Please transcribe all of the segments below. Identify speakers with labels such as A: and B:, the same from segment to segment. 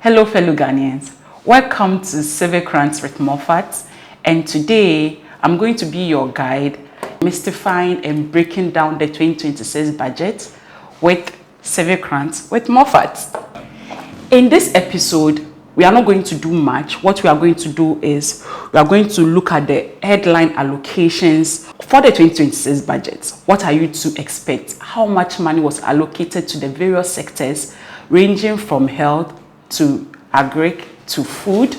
A: Hello fellow Ghanaians, welcome to Civic Rants with Moffatt, and today I'm going to be your guide mystifying and breaking down the 2026 budget with Civic Rants with Moffatt. In this episode, we are not going to do much. What we are going to do is we are going to look at the headline allocations for the 2026 budget. What are you to expect? How much money was allocated to the various sectors ranging from health to agri to food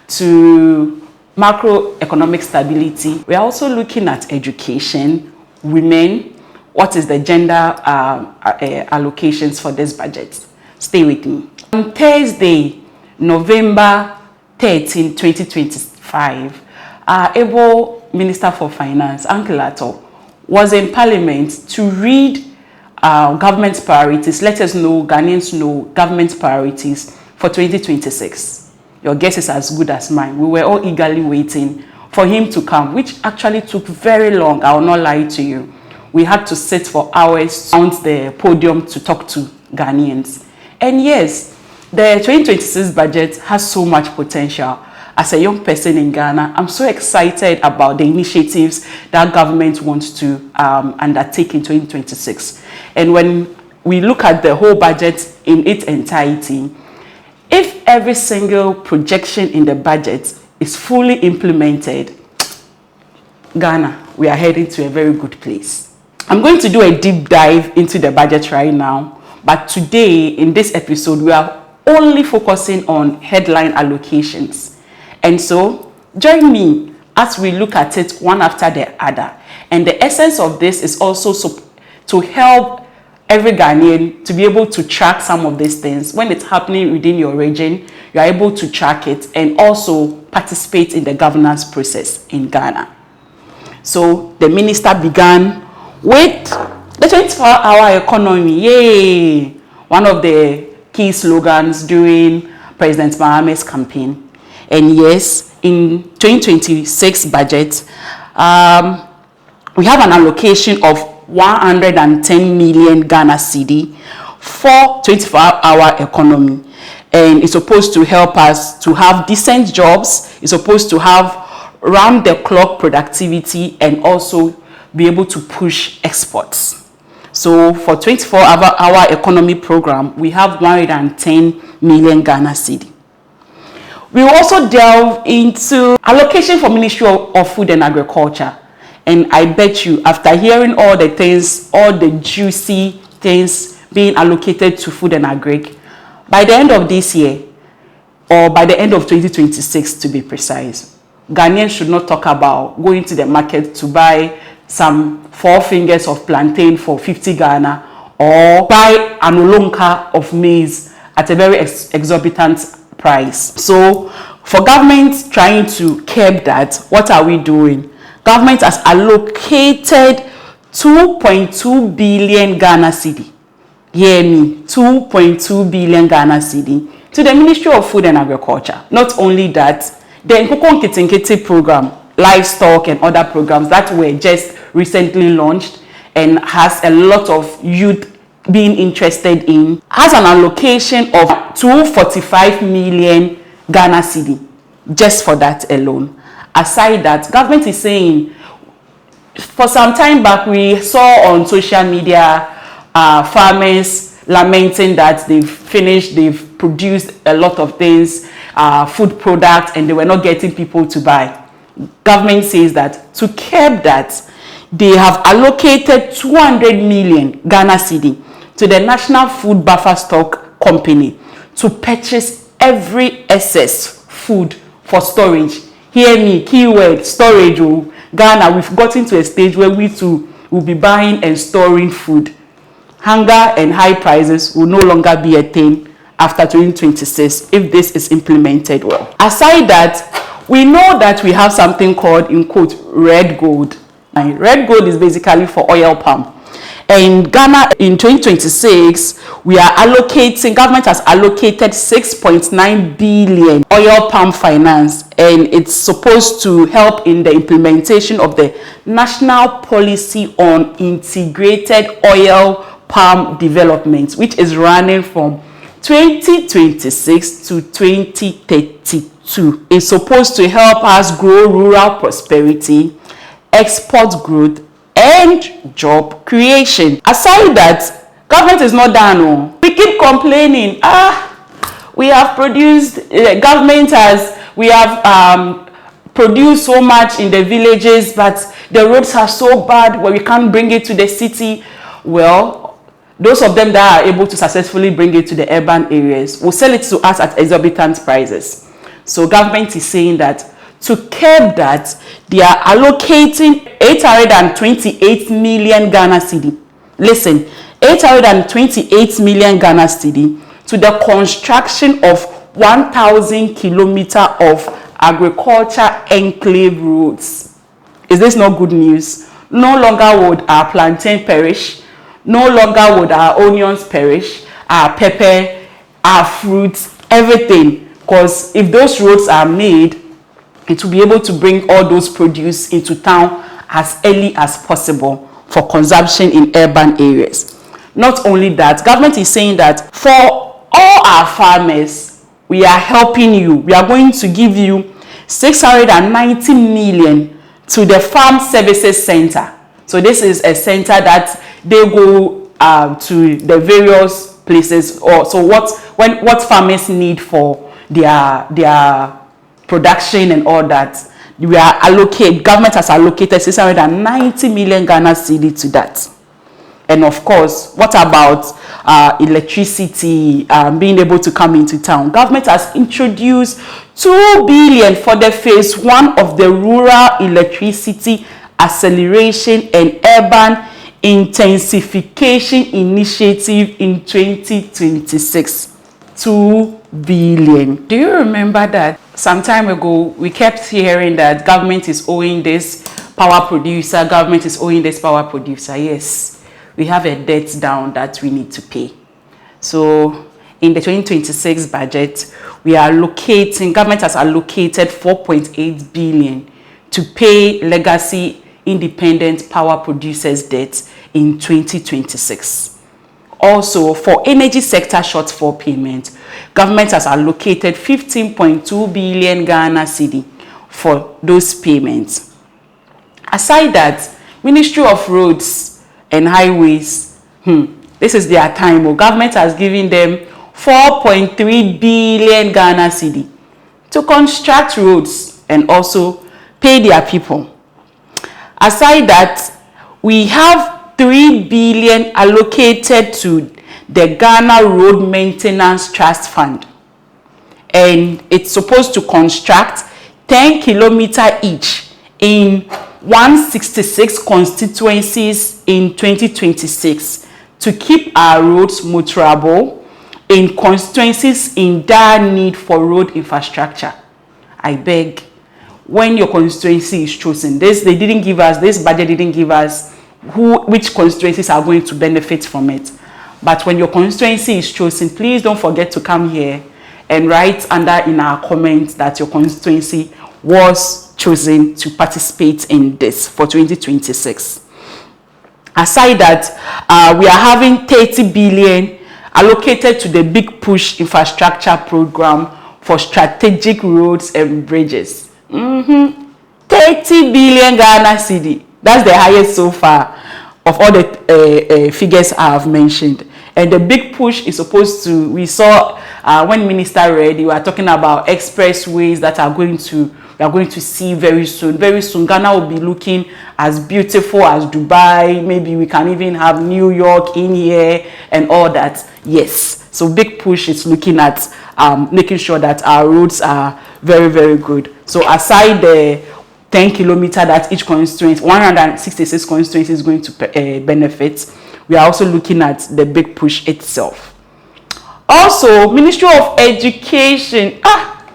A: to macroeconomic stability. We are also looking at education, women, what is the gender allocations for this budget. Stay with me. On Thursday, November 13, 2025, our able Minister for Finance, Uncle Ato, was in Parliament to read government priorities. Let us know, Ghanaians know, government priorities for 2026. Your guess is as good as mine. We were all eagerly waiting for him to come, which actually took very long. I will not lie to you. We had to sit for hours on the podium to talk to Ghanaians. And yes, the 2026 budget has so much potential. As a young person in Ghana, I'm so excited about the initiatives that government wants to undertake in 2026. And when we look at the whole budget in its entirety, if every single projection in the budget is fully implemented, Ghana, we are heading to a very good place. I'm going to do a deep dive into the budget right now, but today in this episode, we are only focusing on headline allocations. And so, join me as we look at it one after the other. And the essence of this is also to help every Ghanaian to be able to track some of these things. When it's happening within your region, you are able to track it and also participate in the governance process in Ghana. So the minister began with the 24-hour economy. Yay! One of the key slogans during President Mahame's campaign. And yes, in 2026 budget, we have an allocation of 110 million Ghana cedi for 24-hour economy, and it's supposed to help us to have decent jobs. It's supposed to have round-the-clock productivity and also be able to push exports. So for 24-hour economy program, we have 110 million Ghana cedi. We will also delve into allocation for Ministry of Food and Agriculture. And I bet you, after hearing all the things, all the juicy things being allocated to food and agri, by the end of this year, or by the end of 2026 to be precise, Ghanaians should not talk about going to the market to buy some 4 fingers of plantain for 50 Ghana, or buy an olonka of maize at a very exorbitant price. So, for government trying to curb that, what are we doing? Government has allocated 2.2 billion Ghana cedi. Hear me, 2.2 billion Ghana cedi to the Ministry of Food and Agriculture. Not only that, the Nkoko Nkiti program, livestock and other programs that were just recently launched and has a lot of youth being interested in, has an allocation of 245 million Ghana cedi just for that alone. Aside that, government is saying, for some time back, we saw on social media farmers lamenting that they've produced a lot of things, food products, and they were not getting people to buy. Government says that to curb that, they have allocated 200 million Ghana cedi to the National Food Buffer Stock Company to purchase every excess food for storage. Hear me, keyword, storage. Oh, Ghana, we've gotten to a stage where we too will be buying and storing food. Hunger and high prices will no longer be a thing after 2026 if this is implemented well. Aside that, we know that we have something called, in quote, red gold. And red gold is basically for oil palm. In Ghana, in 2026, we are allocating, government has allocated 6.9 billion oil palm finance, and it's supposed to help in the implementation of the National Policy on Integrated Oil Palm Development, which is running from 2026 to 2032 is supposed to help us grow rural prosperity, export growth, and job creation. Aside that, government is not done. Oh. We keep complaining. We have produced, we have produced so much in the villages, but the roads are so bad where we can't bring it to the city. Well, those of them that are able to successfully bring it to the urban areas will sell it to us at exorbitant prices. So government is saying that to curb that, they are allocating 828 million Ghana cedi. Listen, 828 million Ghana cedi to the construction of 1,000 kilometers of agriculture enclave roads. Is this not good news? No longer would our plantain perish. No longer would our onions perish, our pepper, our fruits, everything. Because if those roads are made, it will be able to bring all those produce into town as early as possible for consumption in urban areas. Not only that, government is saying that for all our farmers, we are helping you. We are going to give you 690 million to the Farm Services Center. So this is a center that they go to the various places, or so what farmers need for their production and all that. Government has allocated 690 million Ghana cedi to that. And of course, what about electricity being able to come into town? Government has introduced 2 billion for the phase 1 of the rural electricity acceleration and urban intensification initiative in 2026. 2 billion. Do you remember that some time ago we kept hearing that government is owing this power producer, government is owing this power producer? Yes, we have a debt down that we need to pay. So in the 2026 budget, government has allocated 4.8 billion to pay legacy independent power producers debt in 2026. Also, for energy sector shortfall payment, government has allocated 15.2 billion Ghana cedi for those payments. Aside that, Ministry of Roads and Highways, this is their time. Government has given them 4.3 billion Ghana cedi to construct roads and also pay their people. Aside that, we have 3 billion allocated to the Ghana Road Maintenance Trust Fund, and it's supposed to construct 10 kilometers each in 166 constituencies in 2026 to keep our roads motorable in constituencies in dire need for road infrastructure. I beg, when your constituency is chosen, this budget didn't give us which constituencies are going to benefit from it. But when your constituency is chosen, please don't forget to come here and write in our comments that your constituency was chosen to participate in this for 2026. Aside that, we are having 30 billion allocated to the Big Push infrastructure program for strategic roads and bridges. 30 billion Ghana cedi. That's the highest so far of all the figures I have mentioned. And the Big Push is supposed to, we saw when Minister read, you were talking about expressways that we are going to see very soon. Very soon, Ghana will be looking as beautiful as Dubai. Maybe we can even have New York in here and all that. Yes. So Big Push is looking at making sure that our roads are very, very good. So aside the 10 kilometers that each constituency, 166 constituencies is going to benefit, we are also looking at the Big Push itself. Also, Ministry of Education.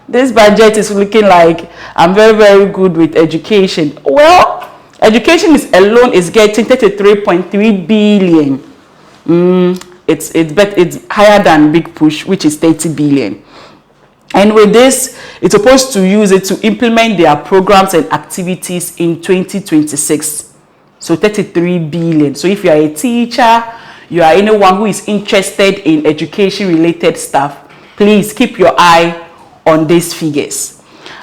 A: This budget is looking like I'm very, very good with education. Well, education alone is getting 33.3 billion. It's higher than Big Push, which is 30 billion. And with this, it's supposed to use it to implement their programs and activities in 2026. So 33 billion. So if you are a teacher, you are anyone who is interested in education related stuff, please keep your eye on these figures.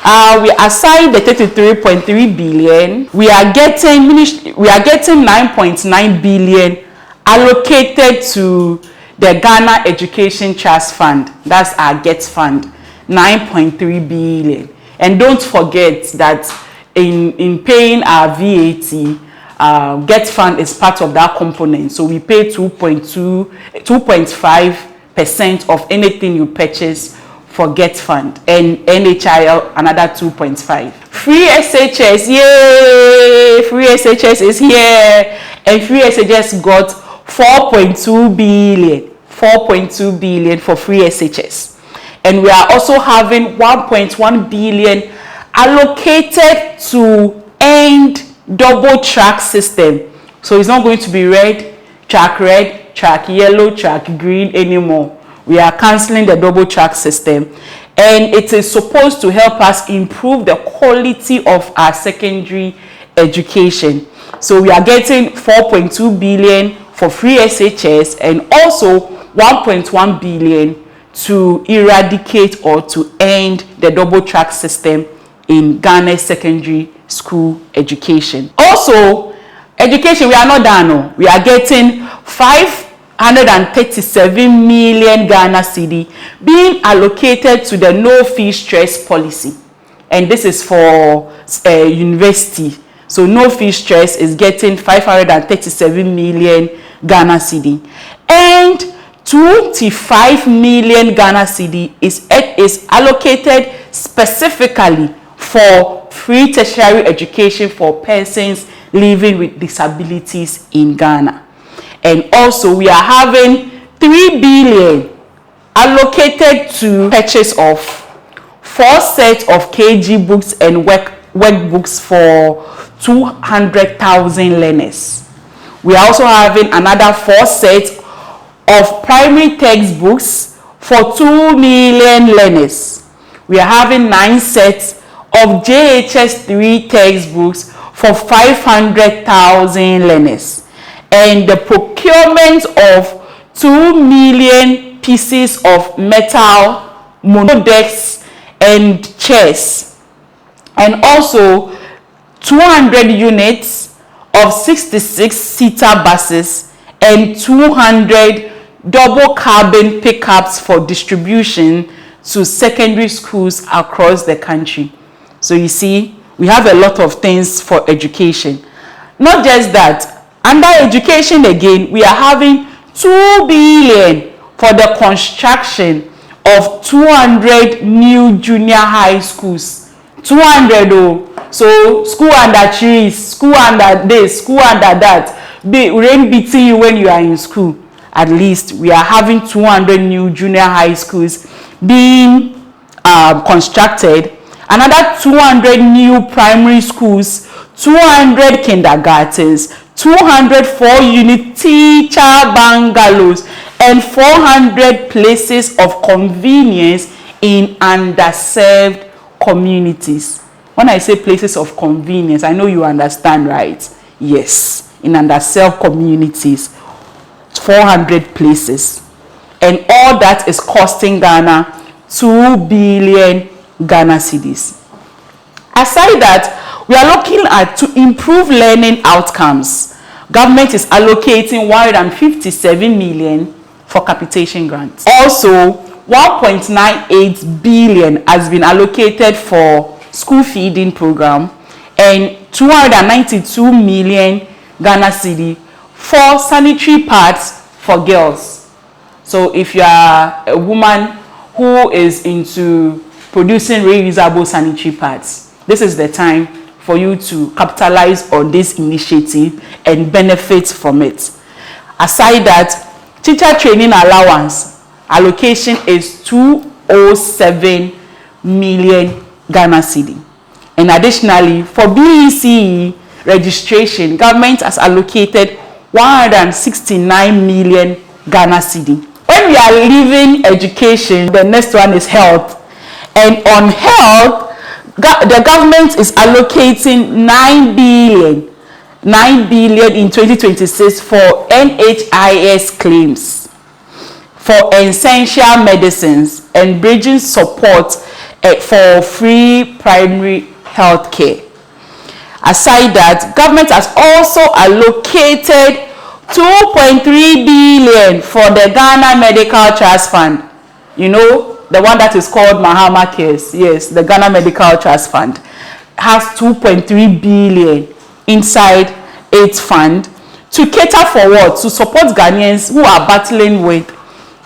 A: We aside the 33.3 billion, we are getting 9.9 billion allocated to the Ghana Education Trust Fund. That's our GET fund, 9.3 billion. And don't forget that in paying our VAT, GET fund is part of that component. So we pay 2.5% of anything you purchase for GET fund, and NHIL another 2.5. Free SHS, yay! Free SHS is here, and free SHS got 4.2 billion. 4.2 billion for free SHS, and we are also having 1.1 billion allocated to end double track system. So it's not going to be red, track yellow, track green anymore. We are cancelling the double track system, and it is supposed to help us improve the quality of our secondary education. So we are getting 4.2 billion for free SHS and also 1.1 billion to eradicate or to end the double track system in Ghana's secondary school education. Also, education, we are not done. No. We are getting 537 million Ghana cedi being allocated to the no fee stress policy, and this is for university. So no fee stress is getting 537 million Ghana cedi, and 25 million Ghana cedi is allocated specifically for free tertiary education for persons living with disabilities in Ghana. And also we are having 3 billion allocated to purchase of 4 sets of KG books and workbooks for 200,000 learners. We are also having another 4 sets of primary textbooks for 2 million learners. We are having 9 sets of JHS 3 textbooks for 500,000 learners. And the procurement of 2 million pieces of metal monodesks and chairs, and also 200 units of 66-seater buses and 200 double cabin pickups for distribution to secondary schools across the country. So you see, we have a lot of things for education. Not just that, under education again, we are having 2 billion for the construction of 200 new junior high schools. 200 oh. So school under trees, school under this, school under that. Rain beating you when you are in school. At least we are having 200 new junior high schools being constructed. Another 200 new primary schools, 200 kindergartens, 200 4-unit teacher bungalows, and 400 places of convenience in underserved communities. When I say places of convenience, I know you understand, right? Yes, in underserved communities, 400 places. And all that is costing Ghana 2 billion Ghana cedis. Aside that, we are looking at to improve learning outcomes. Government is allocating 157 million for capitation grants. Also, 1.98 billion has been allocated for school feeding program, and 292 million Ghana cedi for sanitary pads for girls. So if you are a woman who is into producing reusable sanitary pads, this is the time for you to capitalize on this initiative and benefit from it. Aside that, teacher training allowance allocation is 207 million Ghana cedi. And additionally, for BECE registration, government has allocated 169 million Ghana cedi. When we are leaving education, the next one is health. And on health, the government is allocating 9 billion 9 billion in 2026 for NHIS claims for essential medicines and bridging support for free primary health care. Aside that, government has also allocated 2.3 billion for the Ghana Medical Trust Fund. You know, the one that is called Mahama Cares. Yes, the Ghana Medical Trust Fund has 2.3 billion inside its fund to cater for what? To support Ghanaians who are battling with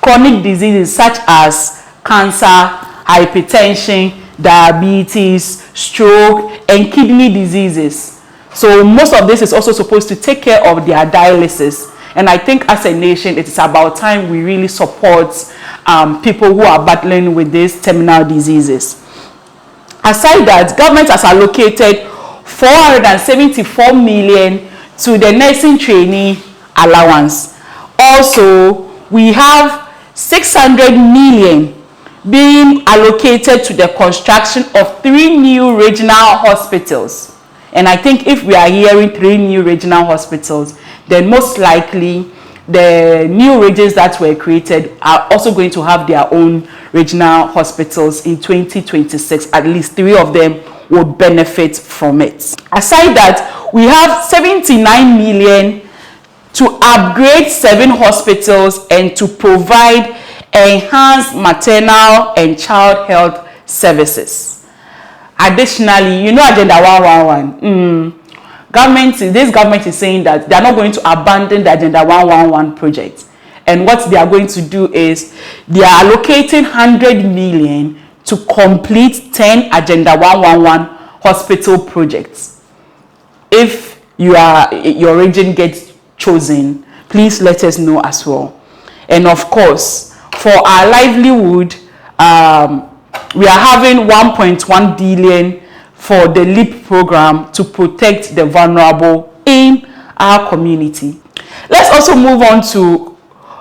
A: chronic diseases such as cancer, hypertension, diabetes, stroke, and kidney diseases. So most of this is also supposed to take care of their dialysis. And I think as a nation, it is about time we really support people who are battling with these terminal diseases. Aside that, government has allocated 474 million to the nursing trainee allowance. Also, we have 600 million being allocated to the construction of 3 new regional hospitals. And I think if we are hearing 3 new regional hospitals, then most likely the new regions that were created are also going to have their own regional hospitals in 2026. At least 3 of them would benefit from it. Aside that, we have 79 million to upgrade 7 hospitals and to provide enhanced maternal and child health services. Additionally, you know, Agenda 111. This government is saying that they are not going to abandon the Agenda 111 project. And what they are going to do is they are allocating 100 million to complete 10 Agenda 111 hospital projects. If your region gets chosen, please let us know as well. And of course, for our livelihood, we are having 1.1 billion for the LEAP program to protect the vulnerable in our community. Let's also move on to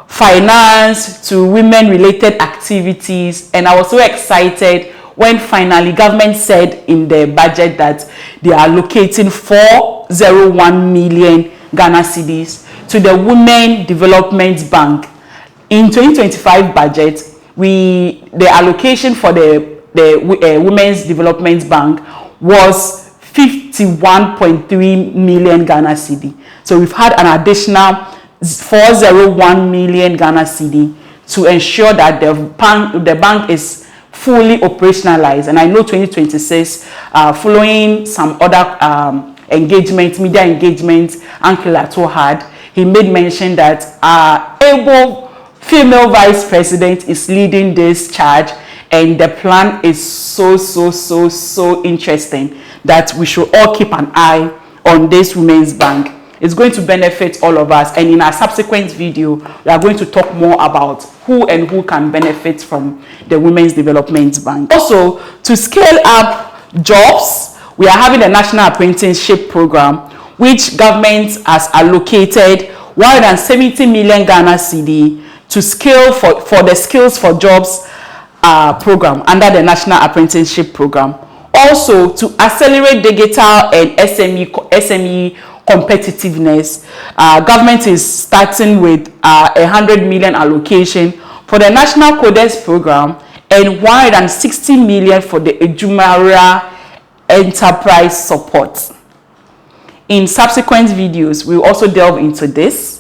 A: finance, to women-related activities. And I was so excited when finally government said in the budget that they are allocating 401 million Ghana cedis to the Women Development Bank. In 2025 budget, the allocation for the Women's Development Bank was 51.3 million Ghana cedi. So we've had an additional 401 million Ghana cedi to ensure that the bank is fully operationalized. And I know 2026, following some other media engagement Uncle Ato had, he made mention that our able female vice president is leading this charge, and the plan is so interesting that we should all keep an eye on this women's bank. It's going to benefit all of us, and in our subsequent video we are going to talk more about who can benefit from the Women's Development Bank. Also, to scale up jobs, we are having a national apprenticeship program which government has allocated 170 million Ghana cedi to scale for the Skills for Jobs program under the National Apprenticeship Program. Also, to accelerate digital and SME competitiveness, government is starting with 100 million allocation for the National Codex Program and 160 million for the Ejumara Enterprise Support. In subsequent videos, we'll also delve into this.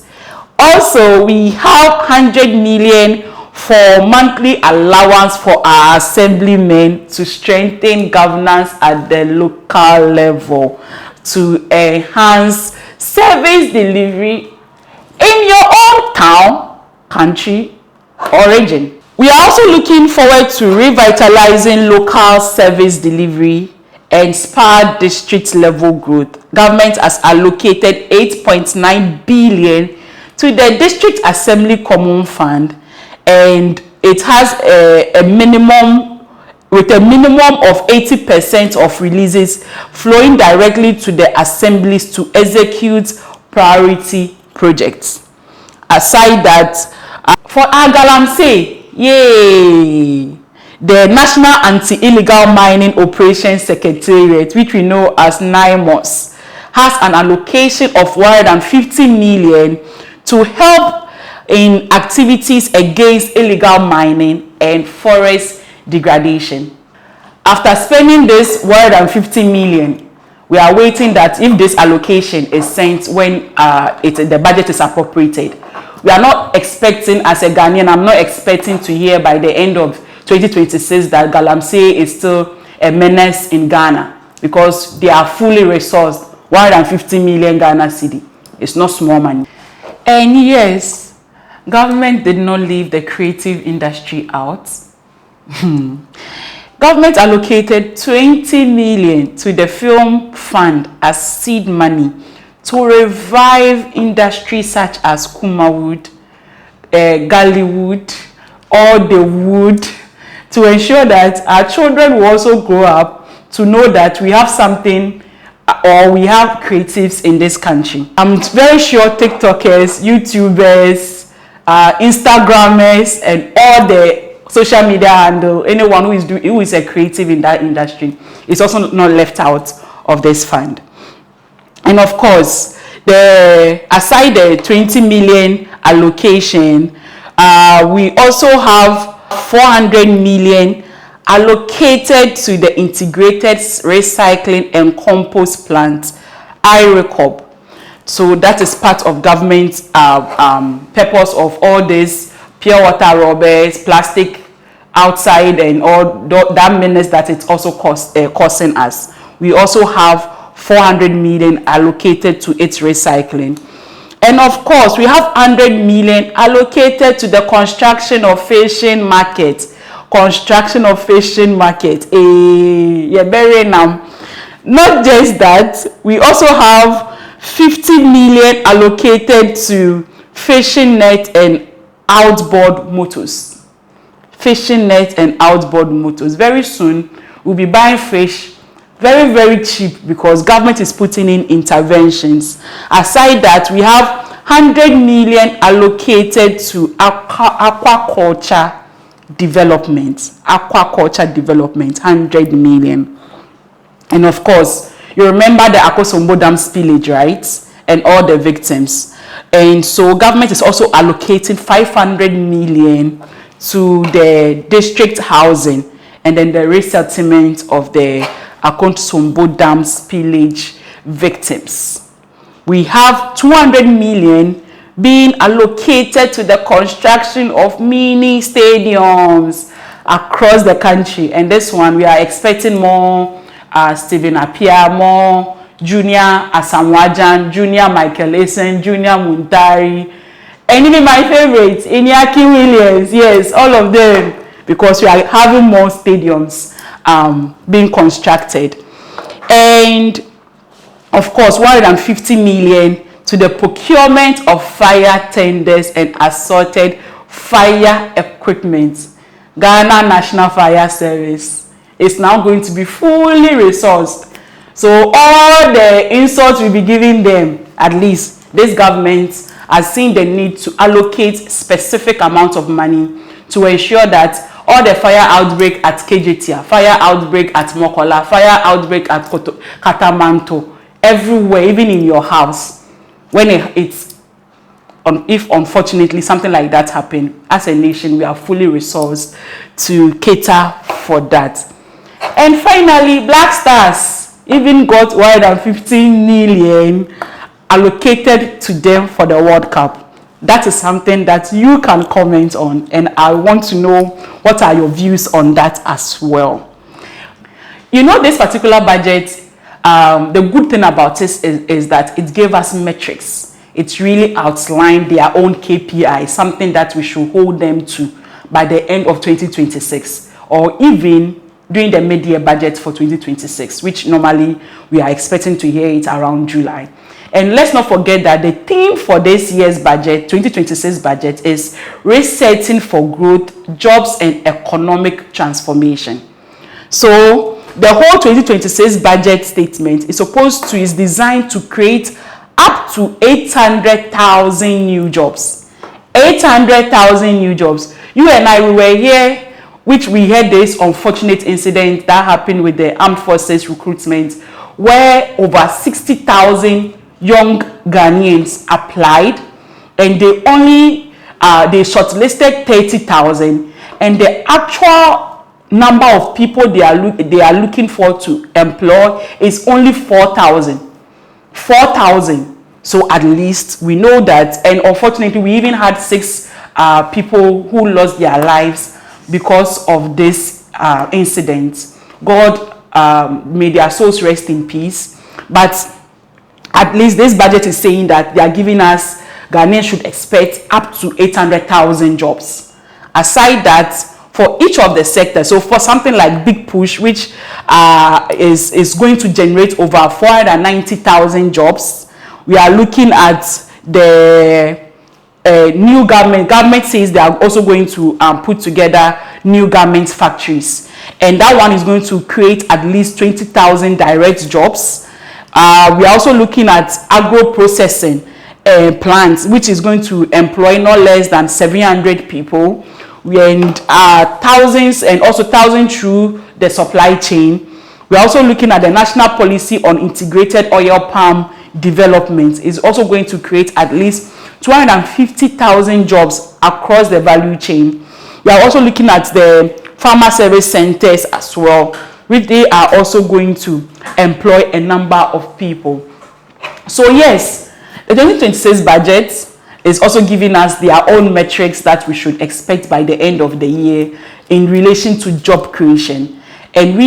A: Also, we have 100 million for monthly allowance for our assemblymen to strengthen governance at the local level to enhance service delivery in your own town, country, or region. We are also looking forward to revitalizing local service delivery and spur district level growth. Government has allocated 8.9 billion to the District Assembly Common Fund, and it has a minimum of 80% of releases flowing directly to the assemblies to execute priority projects. Aside that, for Agalamse, yay! The National Anti-Illegal Mining Operations Secretariat, which we know as NIMOS, has an allocation of 150 million to help in activities against illegal mining and forest degradation. After spending this 150 million, we are waiting that if this allocation is sent when the budget is appropriated. We are not expecting, as a Ghanaian, I'm not expecting to hear by the end of 2026 that Galamsey is still a menace in Ghana, because they are fully resourced. 150 million Ghana cedi. It's not small money. And yes, government did not leave the creative industry out. Government allocated 20 million to the film fund as seed money to revive industries such as Kumawood, Gallywood, or the wood, to ensure that our children will also grow up to know that we have something, or we have creatives in this country. I'm very sure TikTokers, YouTubers, Instagrammers, and all the social media handle, anyone who is a creative in that industry is also not left out of this fund. And of course, aside the 20 million allocation, we also have 400 million allocated to the integrated recycling and compost plant, IRECOP. So that is part of government's purpose of all this pure water rubbers, plastic outside, and all that menace that it's also causing us. We also have 400 million allocated to its recycling. And of course, we have 100 million allocated to the construction of fishing market. Construction of fishing market. Not just that, we also have 50 million allocated to fishing net and outboard motors. Fishing net and outboard motors. Very soon, we'll be buying fish very, very cheap because government is putting in interventions. Aside that, we have 100 million allocated to aquaculture development. Aquaculture development, 100 million. And of course, you remember the Akosombo Dam spillage, right? And all the victims. And so government is also allocating 500 million to the district housing and then the resettlement of the Akosombo Dam spillage victims. We have 200 million being allocated to the construction of mini stadiums across the country. And this one, we are expecting more Stephen Appiah, more Junior Asamoah, Junior Michael Essien, Junior Muntari, and even my favorite, Iñaki Williams. Yes, all of them, because we are having more stadiums being constructed. And of course, 150 million to the procurement of fire tenders and assorted fire equipment. Ghana National Fire Service is now going to be fully resourced. So all the insults we'll be giving them, at least this government has seen the need to allocate specific amount of money to ensure that all the fire outbreak at KJTia, fire outbreak at Mokola, fire outbreak at Katamanto, everywhere, even in your house, when if unfortunately something like that happened, as a nation, we are fully resourced to cater for that. And finally, Black Stars even got 115 million allocated to them for the World Cup. That is something that you can comment on, and I want to know what are your views on that as well. You know, this particular budget, the good thing about it is that it gave us metrics. It really outlined their own KPI, something that we should hold them to by the end of 2026, or even during the mid-year budget for 2026, which normally we are expecting to hear it around July. And let's not forget that the theme for this year's budget, 2026 budget, is resetting for growth, jobs, and economic transformation. So the whole 2026 budget statement is designed to create up to 800,000 new jobs. 800,000 new jobs. You and I, we were here, which we had this unfortunate incident that happened with the armed forces recruitment, where over 60,000 young Ghanaians applied, and they shortlisted 30,000, and the actual number of people they are looking for to employ is only 4,000. So at least we know that. And unfortunately, we even had 6 people who lost their lives because of this incident. God may their souls rest in peace. But at least this budget is saying that they are giving us, Ghanaians should expect up to 800,000 jobs. Aside that, for each of the sectors, so for something like Big Push, which is going to generate over 490,000 jobs, we are looking at the new government says they are also going to put together new garment factories, and that one is going to create at least 20,000 direct jobs. We are also looking at agro processing plants, which is going to employ not less than 700 people, and thousands through the supply chain. We are also looking at the national policy on integrated oil palm development. Is also going to create at least 250,000 jobs across the value chain. We are also looking at the farmer service centers as well, which they are also going to employ a number of people. So yes, the 2026 budget is also giving us their own metrics that we should expect by the end of the year in relation to job creation. And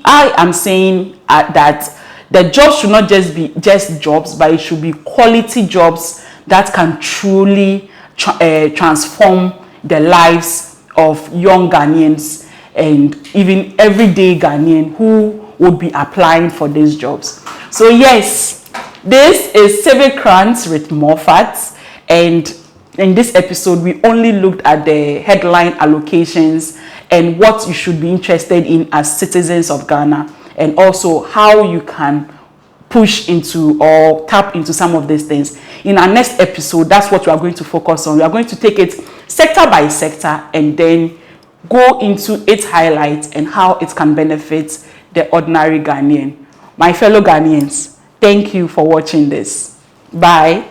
A: I am saying that the jobs should not just be just jobs, but it should be quality jobs that can truly transform the lives of young Ghanaians and even everyday Ghanaian who would be applying for these jobs. So yes, this is Civic Rants with Moffatt, and in this episode we only looked at the headline allocations and what you should be interested in as citizens of Ghana, and also how you can push into or tap into some of these things. In our next episode, that's what we are going to focus on. We are going to take it sector by sector and then go into its highlights and how it can benefit the ordinary Ghanaian. My fellow Ghanaians, thank you for watching this. Bye.